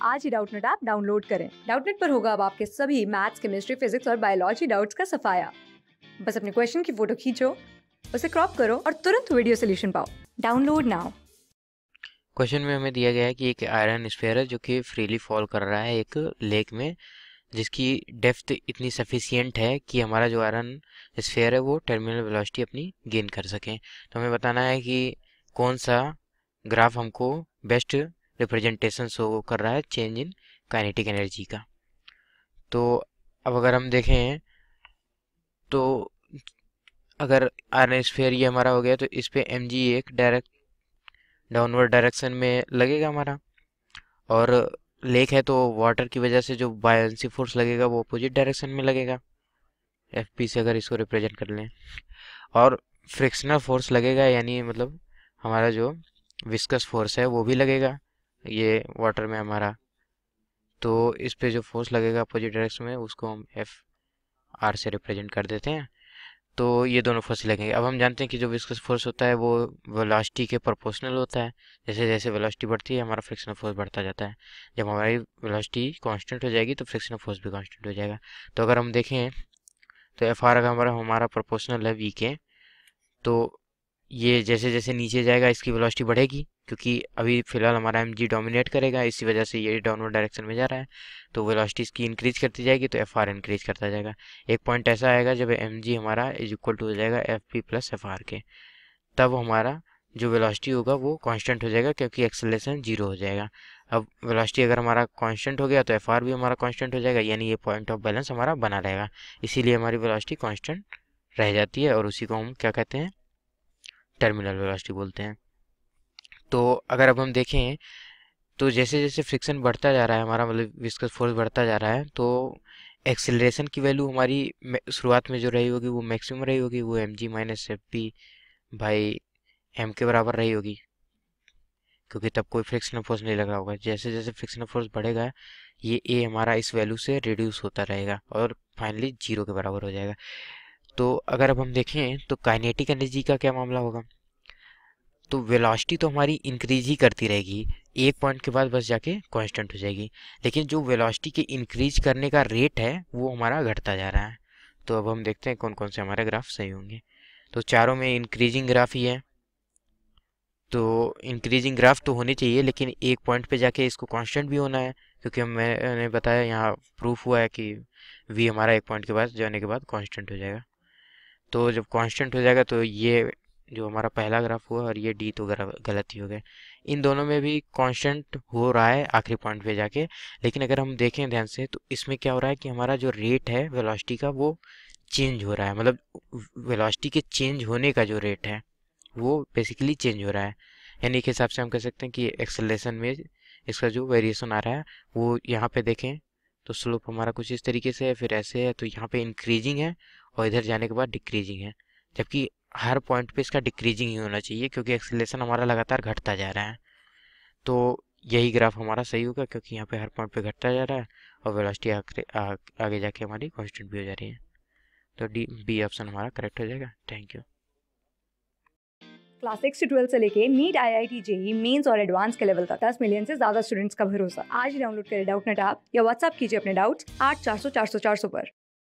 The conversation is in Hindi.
आज ही डाउटनेट ऐप डाउनलोड करें। डाउटनेट पर होगा अब आपके सभी मैथ्स, केमिस्ट्री, फिजिक्स और बायोलॉजी डाउट्स का सफाया। बस अपने क्वेश्चन की फोटो खींचो, उसे क्रॉप करो और तुरंत वीडियो सोल्यूशन पाओ। Download now. क्वेश्चन में हमें दिया गया है कि एक आयरन स्फीयर है जो कि फ्रीली फॉल कर रहा है एक लेक में, जिसकी डेप्थ इतनी सफिशियंट है कि हमारा जो आयरन स्फीयर है वो टर्मिनल वेलोसिटी अपनी गेन कर सकें। तो हमें बताना है कि कौन सा ग्राफ हमको बेस्ट रिप्रेजेंटेशन शो कर रहा है चेंज इन काइनेटिक एनर्जी का। तो अब अगर हम देखें तो अगर आयरन स्फीयर ये हमारा हो गया तो इस पे एम जी एक डायरेक्ट डाउनवर्ड डायरेक्शन में लगेगा हमारा, और लेक है तो वाटर की वजह से जो बायंसी फोर्स लगेगा वो अपोजिट डायरेक्शन में लगेगा, एफ पी से अगर इसको रिप्रेजेंट कर लें। और फ्रिक्शनल फोर्स लगेगा, यानी मतलब हमारा जो विस्कस फोर्स है वो भी लगेगा ये वाटर में हमारा। तो इस पे जो फोर्स लगेगा अपोजिट डायरेक्शन में उसको हम एफ आर से रिप्रेजेंट कर देते हैं। तो ये दोनों फोर्स लगेंगे। अब हम जानते हैं कि जो विस्कस फोर्स होता है वो वेलोसिटी के प्रोपोर्शनल होता है। जैसे जैसे वेलोसिटी बढ़ती है हमारा फ्रिक्शनल फोर्स बढ़ता जाता है। जब हमारी वेलोसिटी कांस्टेंट हो जाएगी तो फ्रिक्शनल फोर्स भी कांस्टेंट हो जाएगा। तो अगर हम देखें तो एफ आर अगर हमारा हमारा प्रोपोर्शनल है वी के, तो ये जैसे जैसे नीचे जाएगा इसकी वेलोसिटी बढ़ेगी, क्योंकि अभी फिलहाल हमारा एम जी डोमिनेट करेगा, इसी वजह से ये डाउनवर्ड डायरेक्शन में जा रहा है। तो वेलोसिटी इसकी इंक्रीज करती जाएगी तो एफ आर इंक्रीज करता जाएगा। एक पॉइंट ऐसा आएगा जब एम जी हमारा इज इक्वल टू हो जाएगा F P plus F R के, तब हमारा जो वेलोसिटी होगा वो कांस्टेंट हो जाएगा, क्योंकि एक्सेलरेशन जीरो हो जाएगा। अब वेलोसिटी अगर हमारा कांस्टेंट हो गया तो एफ आर भी हमारा कांस्टेंट हो जाएगा, यानी ये पॉइंट ऑफ बैलेंस हमारा बना रहेगा। इसीलिए हमारी वेलोसिटी कांस्टेंट रह जाती है और उसी को हम क्या कहते हैं, टर्मिनल वेलोसिटी बोलते हैं। तो अगर अब हम देखें तो जैसे जैसे फ्रिक्शन बढ़ता जा रहा है हमारा, मतलब विस्कस फोर्स बढ़ता जा रहा है, तो एक्सेलरेशन की वैल्यू हमारी शुरुआत में जो रही होगी वो मैक्सिमम रही होगी, वो M G minus F P by M के बराबर रही होगी, क्योंकि तब कोई फ्रिक्शनल फोर्स नहीं लग रहा होगा। जैसे जैसे फ्रिक्शनल फोर्स बढ़ेगा ये ए हमारा इस वैल्यू से रिड्यूस होता रहेगा और फाइनली जीरो के बराबर हो जाएगा। तो अगर अब हम देखें तो काइनेटिक एनर्जी का क्या मामला होगा, तो वेलोसिटी तो हमारी इंक्रीज ही करती रहेगी, एक पॉइंट के बाद बस जाके कांस्टेंट हो जाएगी, लेकिन जो वेलोसिटी के इंक्रीज करने का रेट है वो हमारा घटता जा रहा है। तो अब हम देखते हैं कौन कौन से हमारे ग्राफ सही होंगे। तो चारों में इंक्रीजिंग ग्राफ ही है, तो इंक्रीजिंग ग्राफ तो होनी चाहिए, लेकिन एक पॉइंट पे जाके इसको कांस्टेंट भी होना है, क्योंकि मैंने बताया यहाँ प्रूफ हुआ है कि वी हमारा एक पॉइंट के बाद जाने के बाद कांस्टेंट हो जाएगा। तो जब कांस्टेंट हो जाएगा तो ये जो हमारा पहला ग्राफ हुआ और ये डी तो गलत ही हो गए। इन दोनों में भी कांस्टेंट हो रहा है आखिरी पॉइंट पे जाके, लेकिन अगर हम देखें ध्यान से तो इसमें क्या हो रहा है कि हमारा जो रेट है वेलोसिटी का वो चेंज हो रहा है, मतलब वेलोसिटी के चेंज होने का जो रेट है वो बेसिकली चेंज हो रहा है। यानी एक हिसाब से हम कह सकते हैं कि एक्सेलरेशन में इसका जो वेरिएशन आ रहा है वो यहाँ पे देखें तो स्लोप हमारा कुछ इस तरीके से है, फिर ऐसे है, तो यहाँ पे इंक्रीजिंग है और इधर जाने के बाद डिक्रीजिंग है, जबकि हर पॉइंट पे इसका डिक्रीजिंग ही होना चाहिए, क्योंकि एक्सेलरेशन हमारा लगातार घटता जा रहा है। तो यही ग्राफ हमारा सही होगा, क्योंकि यहाँ पे हर पॉइंट पे घटता जा रहा है और वेलोसिटी आगे जाके हमारी कांस्टेंट भी हो जा रही है। तो डी बी ऑप्शन हमारा करेक्ट हो जाएगा। Thank you. क्लास 6 से 12 से लेके नीट, IIT, JEE मेंस और एडवांस के लेवल तक 10 मिलियन से ज्यादा स्टूडेंट्स का भरोसा। आज ही डाउनलोड करें डाउटनेट ऐप या व्हाट्सएप कीजिए अपने डाउट्स 8400 400 400 पर।